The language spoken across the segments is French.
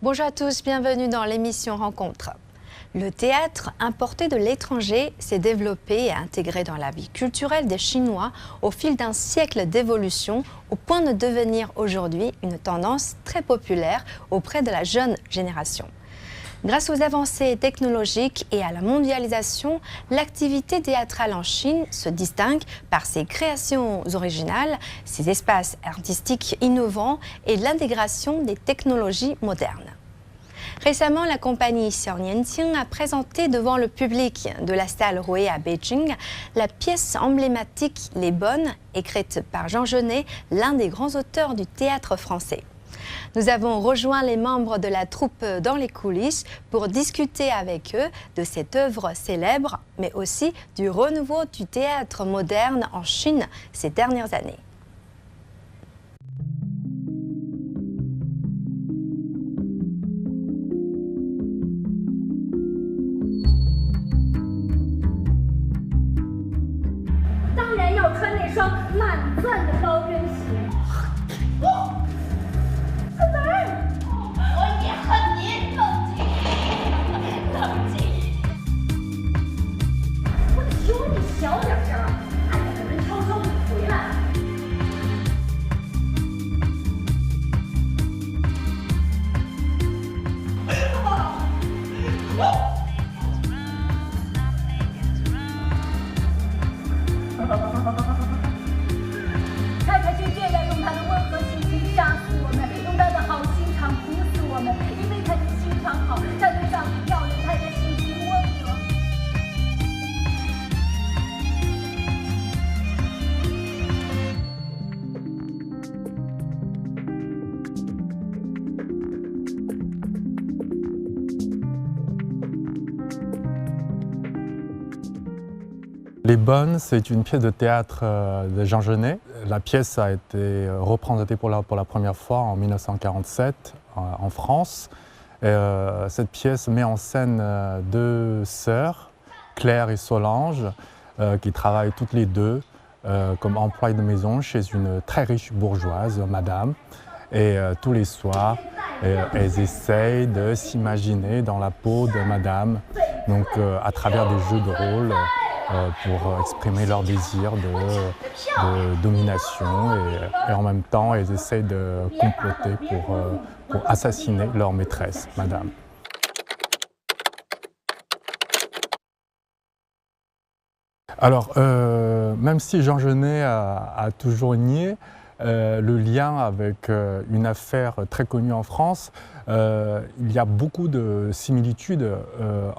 Bonjour à tous, bienvenue dans l'émission Rencontre. Le théâtre importé de l'étranger s'est développé et intégré dans la vie culturelle des Chinois au fil d'un siècle d'évolution, au point de devenir aujourd'hui une tendance très populaire auprès de la jeune génération. Grâce aux avancées technologiques et à la mondialisation, l'activité théâtrale en Chine se distingue par ses créations originales, ses espaces artistiques innovants et l'intégration des technologies modernes. Récemment, la compagnie Xiao Nianqing a présenté devant le public de la salle Roué à Beijing la pièce emblématique Les Bonnes, écrite par Jean Genet, l'un des grands auteurs du théâtre français. Nous avons rejoint les membres de la troupe dans les coulisses pour discuter avec eux de cette œuvre célèbre, mais aussi du renouveau du théâtre moderne en Chine ces dernières années. Les Bonnes, c'est une pièce de théâtre de Jean Genet. La pièce a été représentée pour la première fois en 1947 en France. Cette pièce met en scène deux sœurs, Claire et Solange, qui travaillent toutes les deux comme employées de maison chez une très riche bourgeoise, madame. Et tous les soirs, elles essayent de s'imaginer dans la peau de madame, donc à travers des jeux de rôle, pour exprimer leur désir de domination et en même temps elles essayent de comploter pour assassiner leur maîtresse, madame. Alors, même si Jean Genet a toujours nié le lien avec une affaire très connue en France, il y a beaucoup de similitudes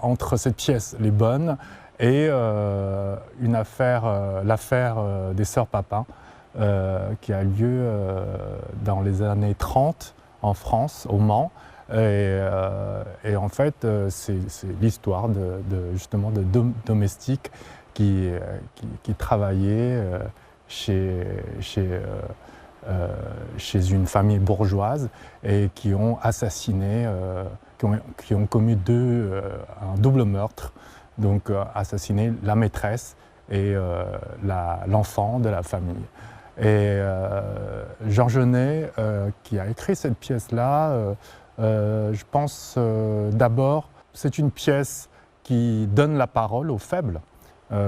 entre cette pièce, Les Bonnes, et l'affaire des Sœurs Papin, qui a lieu dans les années 30 en France, au Mans. Et en fait, c'est l'histoire justement de domestiques qui travaillaient chez une famille bourgeoise et qui ont assassiné, qui ont commis un double meurtre. Donc assassiner la maîtresse et l'enfant de la famille. Et Jean Genet, qui a écrit cette pièce-là, je pense d'abord, c'est une pièce qui donne la parole aux faibles,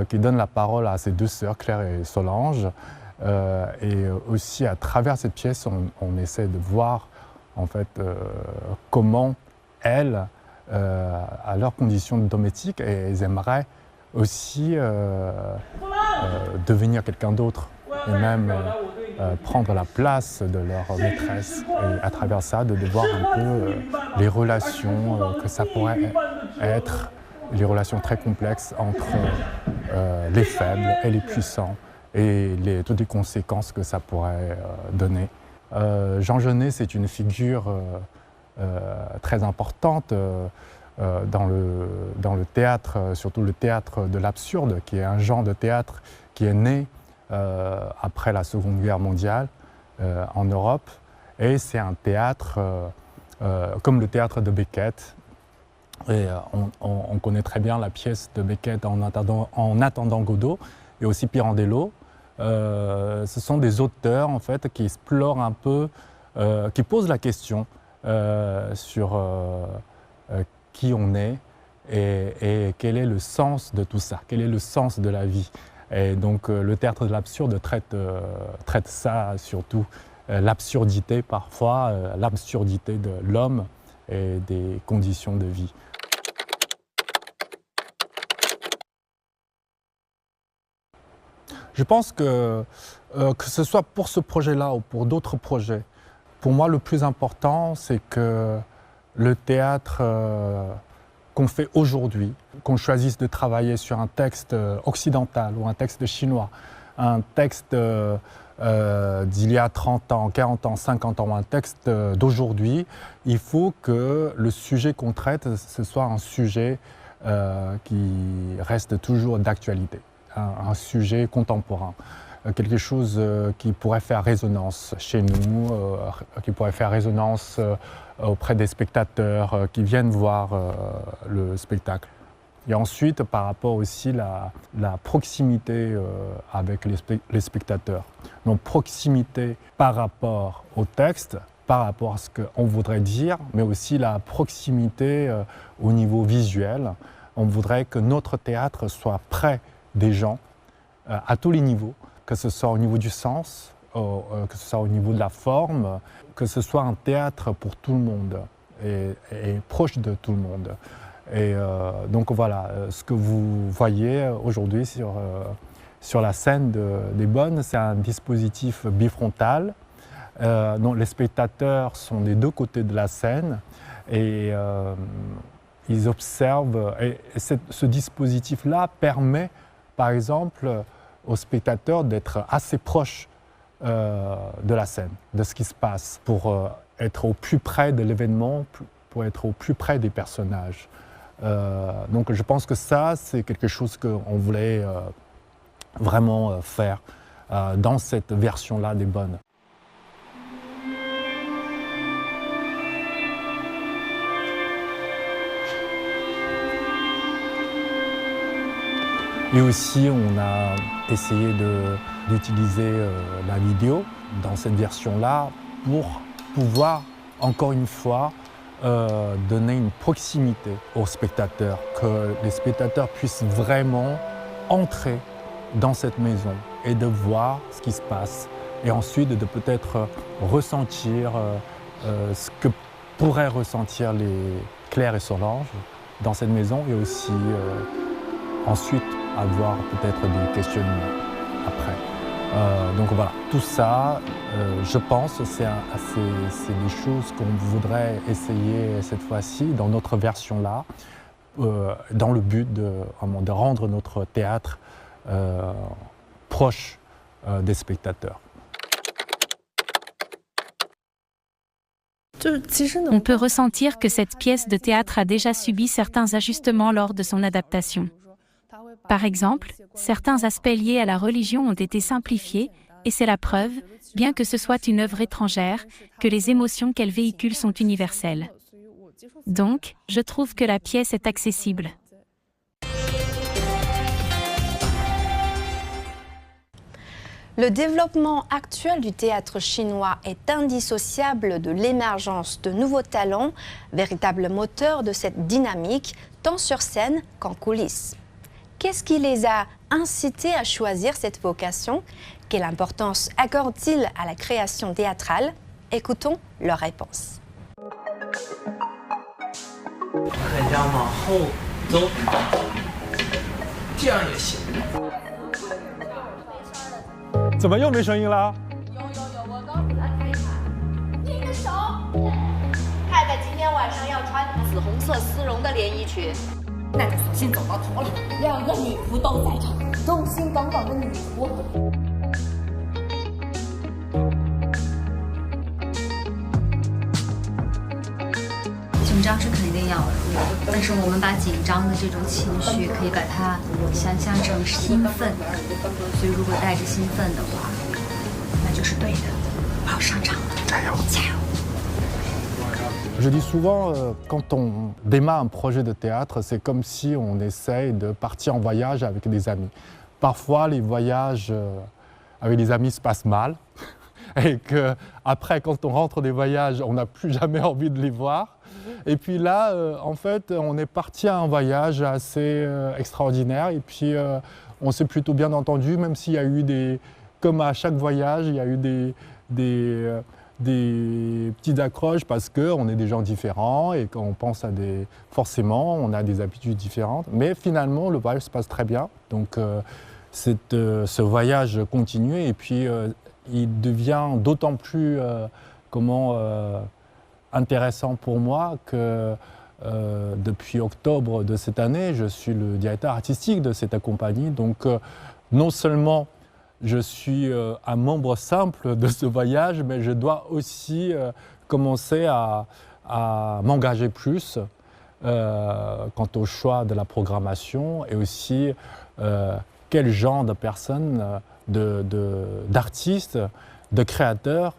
qui donne la parole à ses deux sœurs, Claire et Solange. Et aussi à travers cette pièce, on essaie de voir en fait comment elles, à leurs conditions domestiques, et elles aimeraient aussi devenir quelqu'un d'autre et même prendre la place de leur maîtresse, et à travers ça de voir un peu les relations que ça pourrait être, les relations très complexes entre les faibles et les puissants et toutes les conséquences que ça pourrait donner. Jean Genet, c'est une figure très importante dans le théâtre, surtout le théâtre de l'absurde, qui est un genre de théâtre qui est né après la Seconde Guerre mondiale en Europe. Et c'est un théâtre comme le théâtre de Beckett. Et on connaît très bien la pièce de Beckett en attendant Godot et aussi Pirandello. Ce sont des auteurs en fait qui explorent un peu, qui posent la question sur qui on est et quel est le sens de tout ça, quel est le sens de la vie. Et donc le théâtre de l'absurde traite ça surtout, l'absurdité parfois, l'absurdité de l'homme et des conditions de vie. Je pense que ce soit pour ce projet-là ou pour d'autres projets, pour moi le plus important c'est que le théâtre qu'on fait aujourd'hui, qu'on choisisse de travailler sur un texte occidental ou un texte chinois, un texte d'il y a 30 ans, 40 ans, 50 ans, un texte d'aujourd'hui, il faut que le sujet qu'on traite, ce soit un sujet qui reste toujours d'actualité, un sujet contemporain, quelque chose qui pourrait faire résonance chez nous, qui pourrait faire résonance auprès des spectateurs qui viennent voir le spectacle. Et ensuite, par rapport aussi à la proximité avec les spectateurs. Donc proximité par rapport au texte, par rapport à ce qu'on voudrait dire, mais aussi la proximité au niveau visuel. On voudrait que notre théâtre soit près des gens à tous les niveaux, que ce soit au niveau du sens, que ce soit au niveau de la forme, que ce soit un théâtre pour tout le monde et proche de tout le monde. Et donc voilà, ce que vous voyez aujourd'hui sur la scène des Bonnes, c'est un dispositif bifrontal. Donc les spectateurs sont des deux côtés de la scène et ils observent. Et ce dispositif-là permet, par exemple, aux spectateurs d'être assez proches de la scène, de ce qui se passe, pour être au plus près de l'événement, pour être au plus près des personnages. Donc je pense que ça, c'est quelque chose qu'on voulait vraiment faire dans cette version-là des Bonnes. Et aussi, on a essayé d'utiliser la vidéo dans cette version-là pour pouvoir, encore une fois, donner une proximité aux spectateurs, que les spectateurs puissent vraiment entrer dans cette maison et de voir ce qui se passe. Et ensuite, de peut-être ressentir ce que pourraient ressentir les Claire et Solange dans cette maison et aussi ensuite avoir peut-être des questionnements après. Donc voilà, tout ça, je pense, c'est des choses qu'on voudrait essayer cette fois-ci dans notre version-là, dans le but de rendre notre théâtre proche des spectateurs. On peut ressentir que cette pièce de théâtre a déjà subi certains ajustements lors de son adaptation. Par exemple, certains aspects liés à la religion ont été simplifiés, et c'est la preuve, bien que ce soit une œuvre étrangère, que les émotions qu'elle véhicule sont universelles. Donc, je trouve que la pièce est accessible. Le développement actuel du théâtre chinois est indissociable de l'émergence de nouveaux talents, véritable moteur de cette dynamique, tant sur scène qu'en coulisses. Qu'est-ce qui les a incités à choisir cette vocation? Quelle importance accordent-ils à la création théâtrale? Écoutons leurs réponses. 怎么又没声音了？ 有，我刚给他开场。你的手。太太今天晚上要穿紫红色丝绒的连衣裙，那就索性走到头了。两个女仆都在场，忠心耿耿的女仆。 紧张是肯定要的，但是我们把紧张的这种情绪可以把它想象成兴奋，所以如果带着兴奋的话，那就是对的。我要上场了，加油！加油！ Je dis souvent, quand on démarre un projet de théâtre, c'est comme si on essaye de partir en voyage avec des amis. Parfois, les voyages avec des amis se passent mal. et qu'après, quand on rentre des voyages, on n'a plus jamais envie de les voir. Et puis là, en fait, on est parti à un voyage assez extraordinaire et puis on s'est plutôt bien entendu, même s'il y a eu comme à chaque voyage, il y a eu des petites accroches parce qu'on est des gens différents et qu'on pense forcément, on a des habitudes différentes. Mais finalement, le voyage se passe très bien. Donc, ce voyage continue et puis il devient d'autant plus intéressant pour moi que depuis octobre de cette année, je suis le directeur artistique de cette compagnie. Donc non seulement je suis un membre simple de ce voyage, mais je dois aussi commencer à m'engager plus quant au choix de la programmation et aussi quel genre de personnes, d'artistes, de créateurs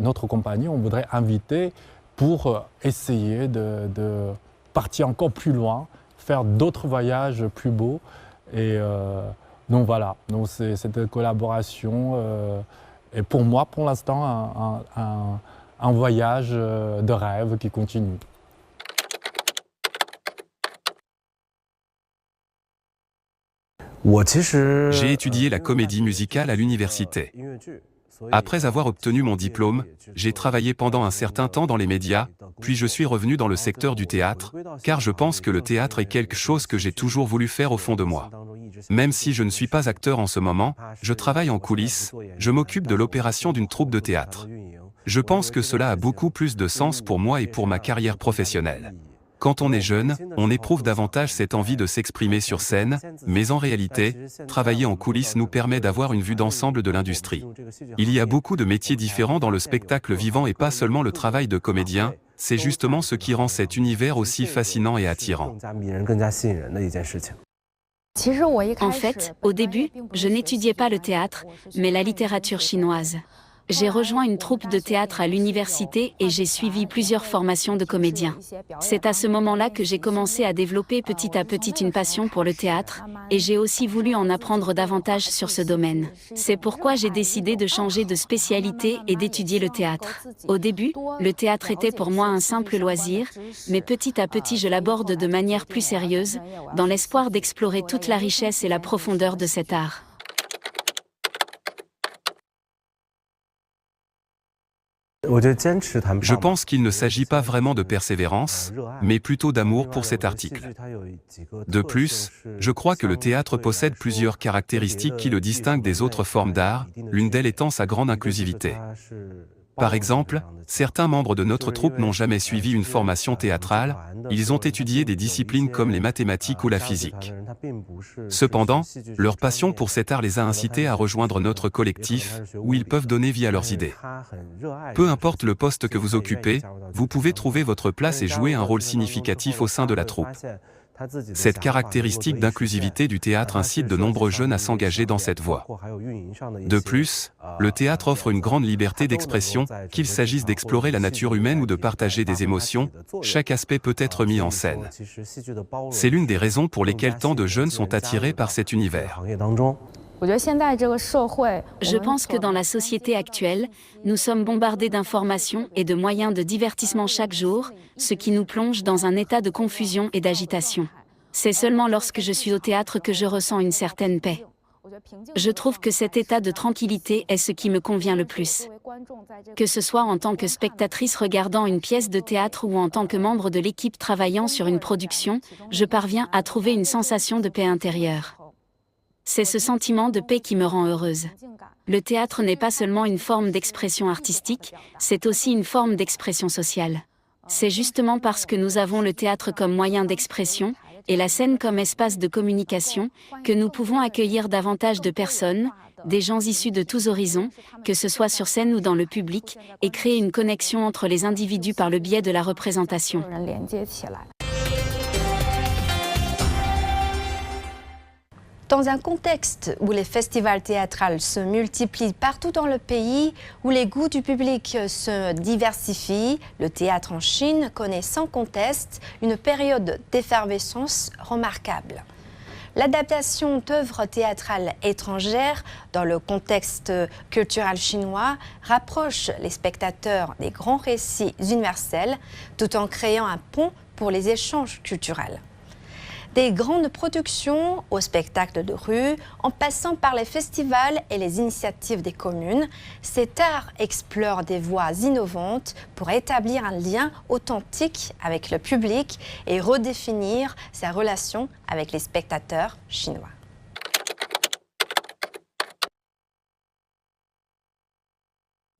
notre compagnie, on voudrait inviter pour essayer de partir encore plus loin, faire d'autres voyages plus beaux. Et donc voilà, donc cette collaboration est pour moi, pour l'instant, un voyage de rêve qui continue. J'ai étudié la comédie musicale à l'université. Après avoir obtenu mon diplôme, j'ai travaillé pendant un certain temps dans les médias, puis je suis revenu dans le secteur du théâtre, car je pense que le théâtre est quelque chose que j'ai toujours voulu faire au fond de moi. Même si je ne suis pas acteur en ce moment, je travaille en coulisses, je m'occupe de l'opération d'une troupe de théâtre. Je pense que cela a beaucoup plus de sens pour moi et pour ma carrière professionnelle. Quand on est jeune, on éprouve davantage cette envie de s'exprimer sur scène, mais en réalité, travailler en coulisses nous permet d'avoir une vue d'ensemble de l'industrie. Il y a beaucoup de métiers différents dans le spectacle vivant et pas seulement le travail de comédien, c'est justement ce qui rend cet univers aussi fascinant et attirant. En fait, au début, je n'étudiais pas le théâtre, mais la littérature chinoise. J'ai rejoint une troupe de théâtre à l'université et j'ai suivi plusieurs formations de comédiens. C'est à ce moment-là que j'ai commencé à développer petit à petit une passion pour le théâtre, et j'ai aussi voulu en apprendre davantage sur ce domaine. C'est pourquoi j'ai décidé de changer de spécialité et d'étudier le théâtre. Au début, le théâtre était pour moi un simple loisir, mais petit à petit je l'aborde de manière plus sérieuse, dans l'espoir d'explorer toute la richesse et la profondeur de cet art. Je pense qu'il ne s'agit pas vraiment de persévérance, mais plutôt d'amour pour cet article. De plus, je crois que le théâtre possède plusieurs caractéristiques qui le distinguent des autres formes d'art, l'une d'elles étant sa grande inclusivité. Par exemple, certains membres de notre troupe n'ont jamais suivi une formation théâtrale, ils ont étudié des disciplines comme les mathématiques ou la physique. Cependant, leur passion pour cet art les a incités à rejoindre notre collectif, où ils peuvent donner vie à leurs idées. Peu importe le poste que vous occupez, vous pouvez trouver votre place et jouer un rôle significatif au sein de la troupe. Cette caractéristique d'inclusivité du théâtre incite de nombreux jeunes à s'engager dans cette voie. De plus, le théâtre offre une grande liberté d'expression, qu'il s'agisse d'explorer la nature humaine ou de partager des émotions, chaque aspect peut être mis en scène. C'est l'une des raisons pour lesquelles tant de jeunes sont attirés par cet univers. Je pense que dans la société actuelle, nous sommes bombardés d'informations et de moyens de divertissement chaque jour, ce qui nous plonge dans un état de confusion et d'agitation. C'est seulement lorsque je suis au théâtre que je ressens une certaine paix. Je trouve que cet état de tranquillité est ce qui me convient le plus. Que ce soit en tant que spectatrice regardant une pièce de théâtre ou en tant que membre de l'équipe travaillant sur une production, je parviens à trouver une sensation de paix intérieure. C'est ce sentiment de paix qui me rend heureuse. Le théâtre n'est pas seulement une forme d'expression artistique, c'est aussi une forme d'expression sociale. C'est justement parce que nous avons le théâtre comme moyen d'expression, et la scène comme espace de communication, que nous pouvons accueillir davantage de personnes, des gens issus de tous horizons, que ce soit sur scène ou dans le public, et créer une connexion entre les individus par le biais de la représentation. Dans un contexte où les festivals théâtrales se multiplient partout dans le pays, où les goûts du public se diversifient, le théâtre en Chine connaît sans conteste une période d'effervescence remarquable. L'adaptation d'œuvres théâtrales étrangères dans le contexte culturel chinois rapproche les spectateurs des grands récits universels tout en créant un pont pour les échanges culturels. Des grandes productions aux spectacles de rue, en passant par les festivals et les initiatives des communes, cet art explore des voies innovantes pour établir un lien authentique avec le public et redéfinir sa relation avec les spectateurs chinois.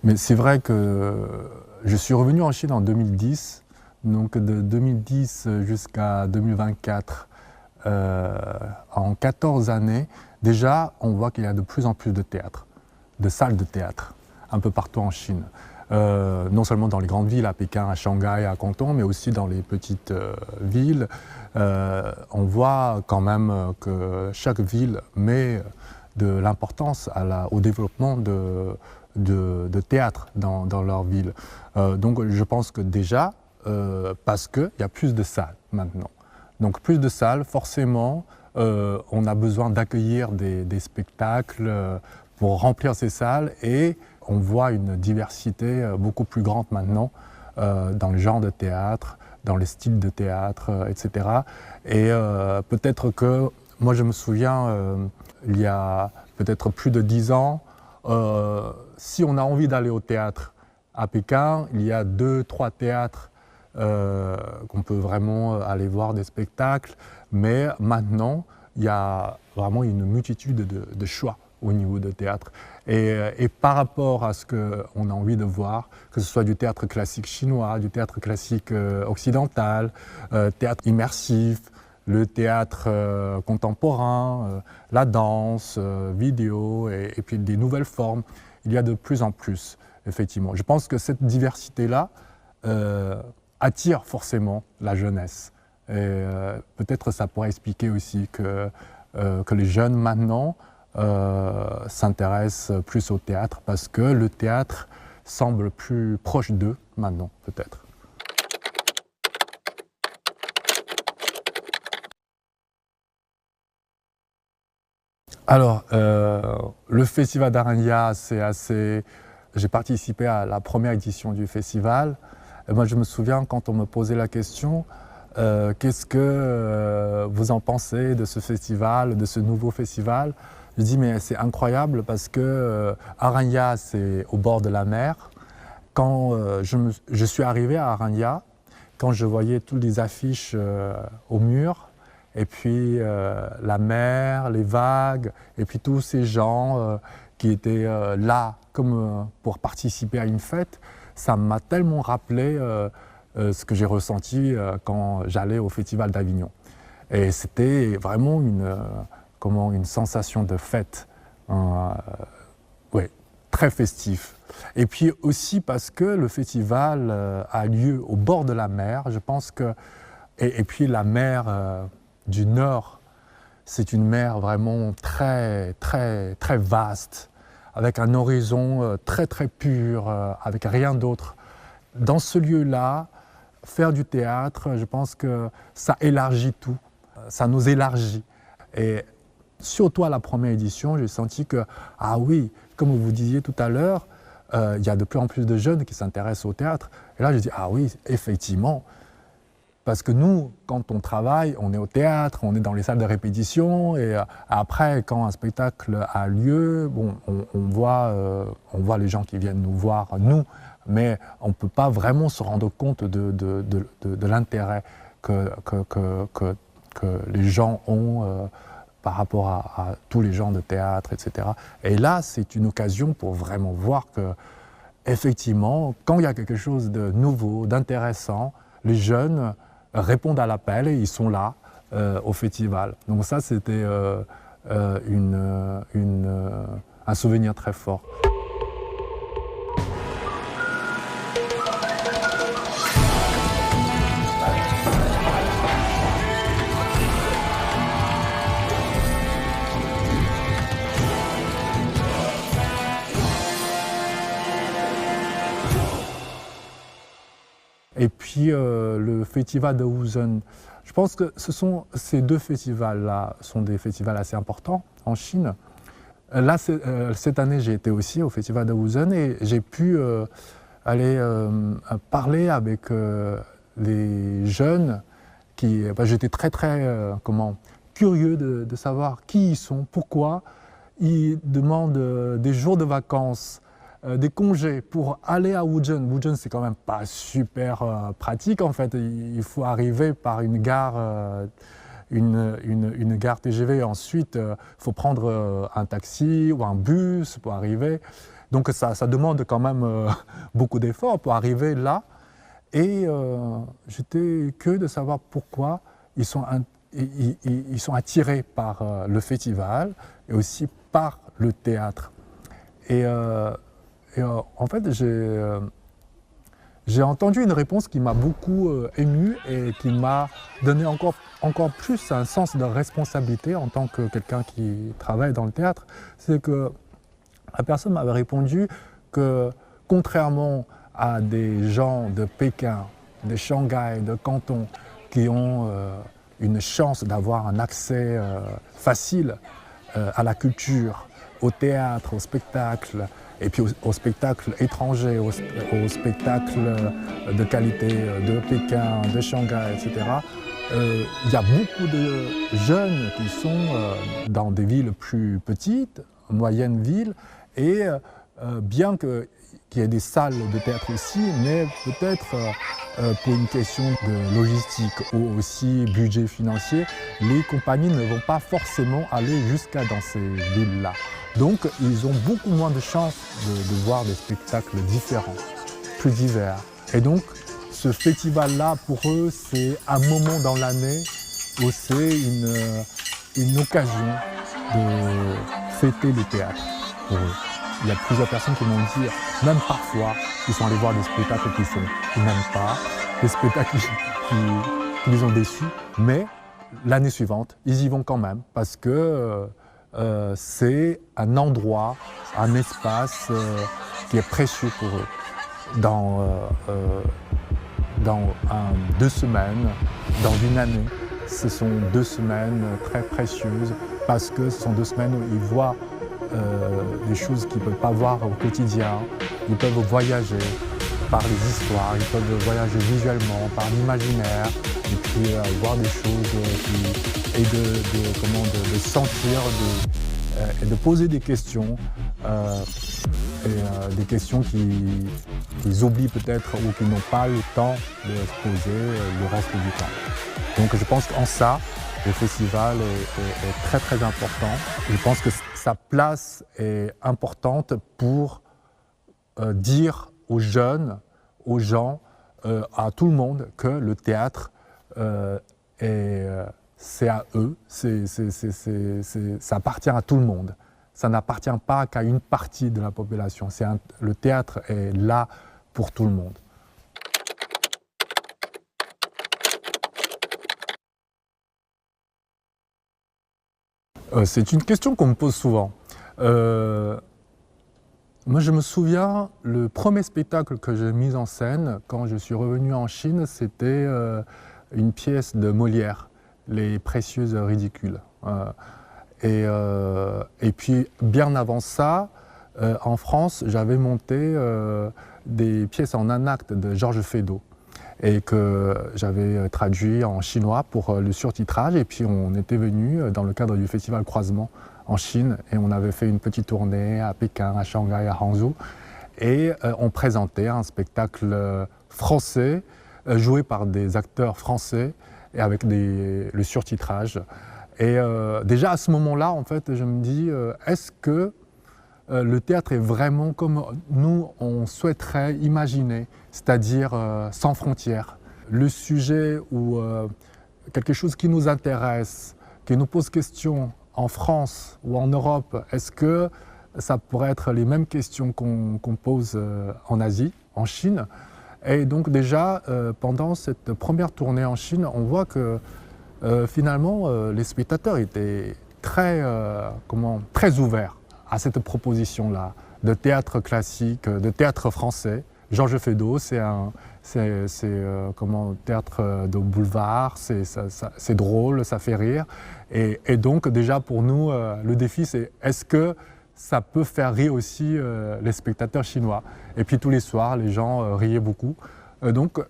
Mais c'est vrai que je suis revenu en Chine en 2010, donc de 2010 jusqu'à 2024. En 14 années, déjà, on voit qu'il y a de plus en plus de théâtres, de salles de théâtre, un peu partout en Chine. Non seulement dans les grandes villes, à Pékin, à Shanghai, à Canton, mais aussi dans les petites villes. On voit quand même que chaque ville met de l'importance au développement de théâtre dans leur ville. Donc je pense que déjà, parce qu'il y a plus de salles maintenant. Donc plus de salles, forcément, on a besoin d'accueillir des spectacles pour remplir ces salles et on voit une diversité beaucoup plus grande maintenant dans le genre de théâtre, dans les styles de théâtre, etc. Et peut-être que, moi je me souviens, il y a peut-être plus de 10 ans, si on a envie d'aller au théâtre à Pékin, il y a 2-3 théâtres qu'on peut vraiment aller voir des spectacles, mais maintenant il y a vraiment une multitude de choix au niveau de théâtre. Et par rapport à ce qu'on a envie de voir, que ce soit du théâtre classique chinois, du théâtre classique occidental, théâtre immersif, le théâtre contemporain, la danse, vidéo et puis des nouvelles formes, il y a de plus en plus, effectivement. Je pense que cette diversité-là attire forcément la jeunesse. Et peut-être ça pourrait expliquer aussi que les jeunes maintenant s'intéressent plus au théâtre parce que le théâtre semble plus proche d'eux maintenant, peut-être. Alors, le festival d'Aranya, c'est assez... J'ai participé à la première édition du festival. Et moi, je me souviens quand on me posait la question qu'est-ce que vous en pensez de ce festival, de ce nouveau festival? Je dis mais c'est incroyable parce que Aranya, c'est au bord de la mer. Quand je suis arrivé à Aranya, quand je voyais toutes les affiches au mur, et puis la mer, les vagues, et puis tous ces gens qui étaient là comme pour participer à une fête, ça m'a tellement rappelé ce que j'ai ressenti quand j'allais au Festival d'Avignon. Et c'était vraiment une sensation de fête, ouais, très festif. Et puis aussi parce que le festival a lieu au bord de la mer, je pense que... Et puis la mer du Nord, c'est une mer vraiment très, très, très vaste, avec un horizon très, très pur, avec rien d'autre. Dans ce lieu-là, faire du théâtre, je pense que ça élargit tout, ça nous élargit. Et surtout à la première édition, j'ai senti que, ah oui, comme vous disiez tout à l'heure, il y a de plus en plus de jeunes qui s'intéressent au théâtre. Et là, je dis, ah oui, effectivement. Parce que nous, quand on travaille, on est au théâtre, on est dans les salles de répétition, et après, quand un spectacle a lieu, bon, on voit les gens qui viennent nous voir, nous, mais on ne peut pas vraiment se rendre compte de l'intérêt que les gens ont par rapport à tous les genres de théâtre, etc. Et là, c'est une occasion pour vraiment voir que, effectivement, quand il y a quelque chose de nouveau, d'intéressant, les jeunes répondent à l'appel et ils sont là au festival. Donc ça, c'était un souvenir très fort. Et puis le festival de Wuzhen, Je pense que ces deux festivals-là sont des festivals assez importants en Chine. Là, cette année, j'ai été aussi au festival de Wuzhen et j'ai pu aller parler avec les jeunes j'étais très curieux de savoir qui ils sont, pourquoi ils demandent des jours de vacances, des congés pour aller à Wuzhen. Wuzhen, c'est quand même pas super pratique en fait. Il faut arriver par une gare TGV. Ensuite, il faut prendre un taxi ou un bus pour arriver. Donc ça demande quand même beaucoup d'efforts pour arriver là. Et j'étais curieux de savoir pourquoi ils sont attirés par le festival et aussi par le théâtre. Et en fait, j'ai entendu une réponse qui m'a beaucoup ému et qui m'a donné encore plus un sens de responsabilité en tant que quelqu'un qui travaille dans le théâtre. C'est que la personne m'avait répondu que, contrairement à des gens de Pékin, de Shanghai, de Canton, qui ont une chance d'avoir un accès facile à la culture, au théâtre, au spectacle, et puis au spectacle étranger, au spectacle de qualité de Pékin, de Shanghai, etc. Il y a beaucoup de jeunes qui sont dans des villes plus petites, moyennes villes, et bien qu'il y ait des salles de théâtre ici, mais peut-être pour une question de logistique ou aussi budget financier, les compagnies ne vont pas forcément aller jusqu'à dans ces villes-là. Donc ils ont beaucoup moins de chances de voir des spectacles différents, plus divers. Et donc ce festival-là, pour eux, c'est un moment dans l'année où c'est une occasion de fêter le théâtre pour eux. Il y a plusieurs personnes qui m'ont dit, même parfois, ils sont allés voir des spectacles qu'ils n'aiment pas, des spectacles qui les ont déçus, mais l'année suivante, ils y vont quand même, parce que c'est un endroit, un espace qui est précieux pour eux. Dans 2 semaines, dans une année, ce sont 2 semaines très précieuses, parce que ce sont 2 semaines où ils voient des choses qu'ils ne peuvent pas voir au quotidien. Ils peuvent voyager par les histoires, ils peuvent voyager visuellement, par l'imaginaire, et puis voir des choses et de sentir et de poser des questions, des questions qu'ils oublient peut-être ou qu'ils n'ont pas le temps de se poser le reste du temps. Donc je pense qu'en ça, le festival est très très important. Je pense que sa place est importante pour dire aux jeunes, aux gens, à tout le monde que le théâtre, c'est à eux, ça appartient à tout le monde. Ça n'appartient pas qu'à une partie de la population. Le théâtre est là pour tout le monde. C'est une question qu'on me pose souvent. Moi, je me souviens, le premier spectacle que j'ai mis en scène quand je suis revenu en Chine, c'était une pièce de Molière, Les Précieuses Ridicules. Et puis, bien avant ça, en France, j'avais monté des pièces en un acte de Georges Feydeau et que j'avais traduit en chinois pour le surtitrage. Et puis, on était venu dans le cadre du festival Croisement en Chine et on avait fait une petite tournée à Pékin, à Shanghai, à Hangzhou. Et on présentait un spectacle français joué par des acteurs français et avec le surtitrage. Et déjà à ce moment-là, en fait, je me dis, est-ce que le théâtre est vraiment comme nous, on souhaiterait imaginer, c'est-à-dire sans frontières. Le sujet ou quelque chose qui nous intéresse, qui nous pose question en France ou en Europe, est-ce que ça pourrait être les mêmes questions qu'on pose en Asie, en Chine? Et donc déjà, pendant cette première tournée en Chine, on voit que finalement, les spectateurs étaient très ouverts à cette proposition-là de théâtre classique, de théâtre français, Georges Feydeau, c'est comment, théâtre de boulevard, c'est drôle, ça fait rire. Et donc déjà pour nous, le défi c'est est-ce que ça peut faire rire aussi les spectateurs chinois. Et puis tous les soirs, les gens riaient beaucoup. Donc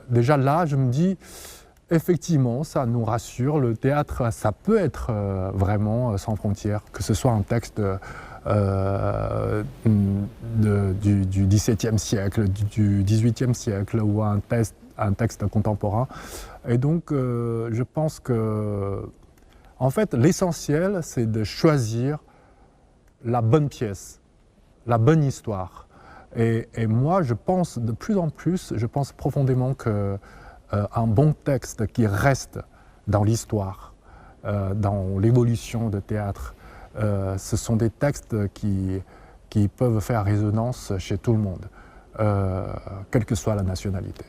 déjà là, je me dis, effectivement, ça nous rassure. Le théâtre, ça peut être vraiment sans frontières, que ce soit un texte du XVIIe siècle, du XVIIIe siècle ou un texte contemporain. Et donc, je pense que, en fait, l'essentiel, c'est de choisir la bonne pièce, la bonne histoire. Et moi, je pense de plus en plus, je pense profondément qu'un bon texte qui reste dans l'histoire, dans l'évolution de théâtre, ce sont des textes qui peuvent faire résonance chez tout le monde, quelle que soit la nationalité.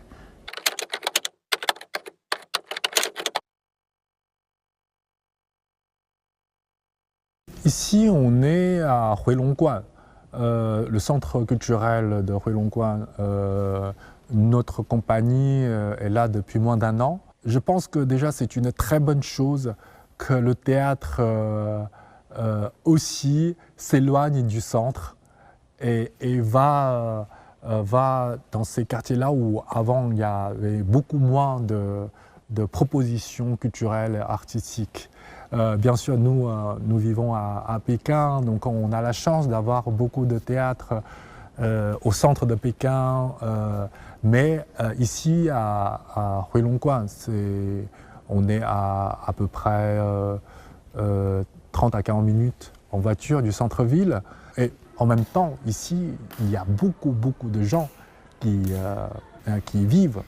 Ici, on est à Huilongguan, le centre culturel de Huilongguan. Notre compagnie est là depuis moins d'1 an. Je pense que déjà, c'est une très bonne chose que le théâtre aussi s'éloigne du centre et va dans ces quartiers-là où avant il y avait beaucoup moins de propositions culturelles et artistiques. Bien sûr, nous vivons à Pékin, donc on a la chance d'avoir beaucoup de théâtres au centre de Pékin, mais ici à Huilongguan, on est à peu près 30 à 40 minutes en voiture du centre-ville. Et en même temps, ici, il y a beaucoup de gens qui vivent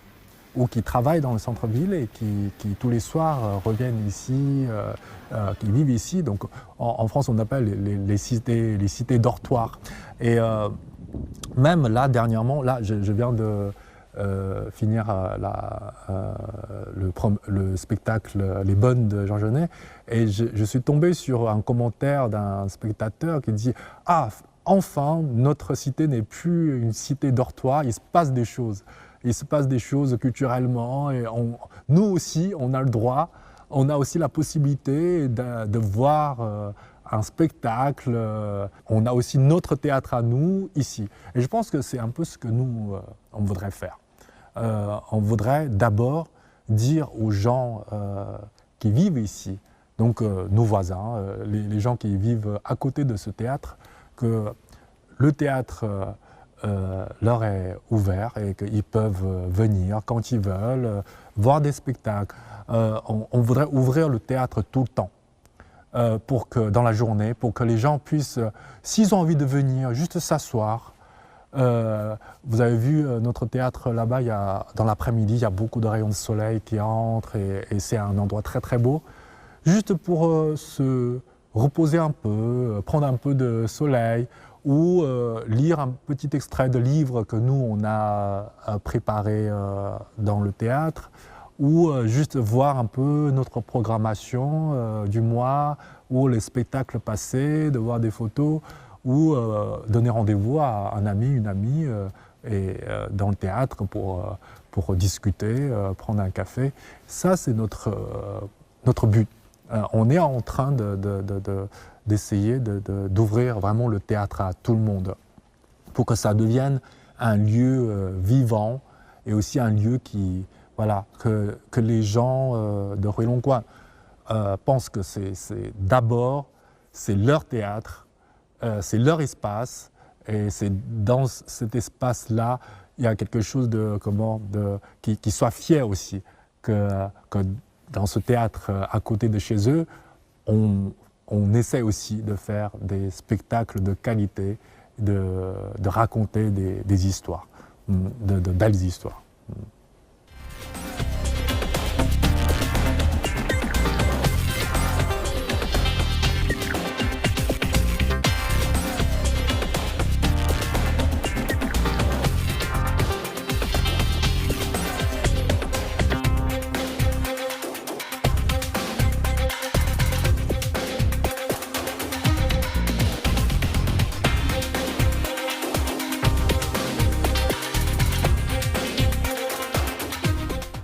ou qui travaillent dans le centre-ville et qui tous les soirs reviennent ici, qui vivent ici. Donc en France, on appelle les cités dortoirs. Et même là, dernièrement, là, je viens de finir le spectacle Les Bonnes de Jean Genet, et je suis tombé sur un commentaire d'un spectateur qui dit « Ah, enfin, notre cité n'est plus une cité dortoir, il se passe des choses. Il se passe des choses culturellement, et nous aussi, on a le droit, on a aussi la possibilité de voir un spectacle, on a aussi notre théâtre à nous ici. » Et je pense que c'est un peu ce que nous, on voudrait faire. On voudrait d'abord dire aux gens qui vivent ici, donc nos voisins, les gens qui vivent à côté de ce théâtre, que le théâtre leur est ouvert et qu'ils peuvent venir quand ils veulent, voir des spectacles. On voudrait ouvrir le théâtre tout le temps, pour que, dans la journée, pour que les gens puissent, s'ils ont envie de venir, juste s'asseoir. Vous avez vu notre théâtre là-bas, dans l'après-midi, il y a beaucoup de rayons de soleil qui entrent et c'est un endroit très beau. Juste pour se reposer un peu, prendre un peu de soleil ou lire un petit extrait de livre que nous, on a préparé dans le théâtre, ou juste voir un peu notre programmation du mois, ou les spectacles passés, de voir des photos, ou donner rendez-vous à un ami, une amie dans le théâtre pour discuter, prendre un café. Ça, c'est notre but. On est en train d'essayer d'ouvrir vraiment le théâtre à tout le monde pour que ça devienne un lieu vivant et aussi un lieu que les gens de Huilongguan pensent que d'abord, c'est leur théâtre, c'est leur espace, et c'est dans cet espace-là, il y a quelque chose qui soit fier aussi, que dans ce théâtre à côté de chez eux, on essaie aussi de faire des spectacles de qualité, de raconter des histoires, de belles histoires.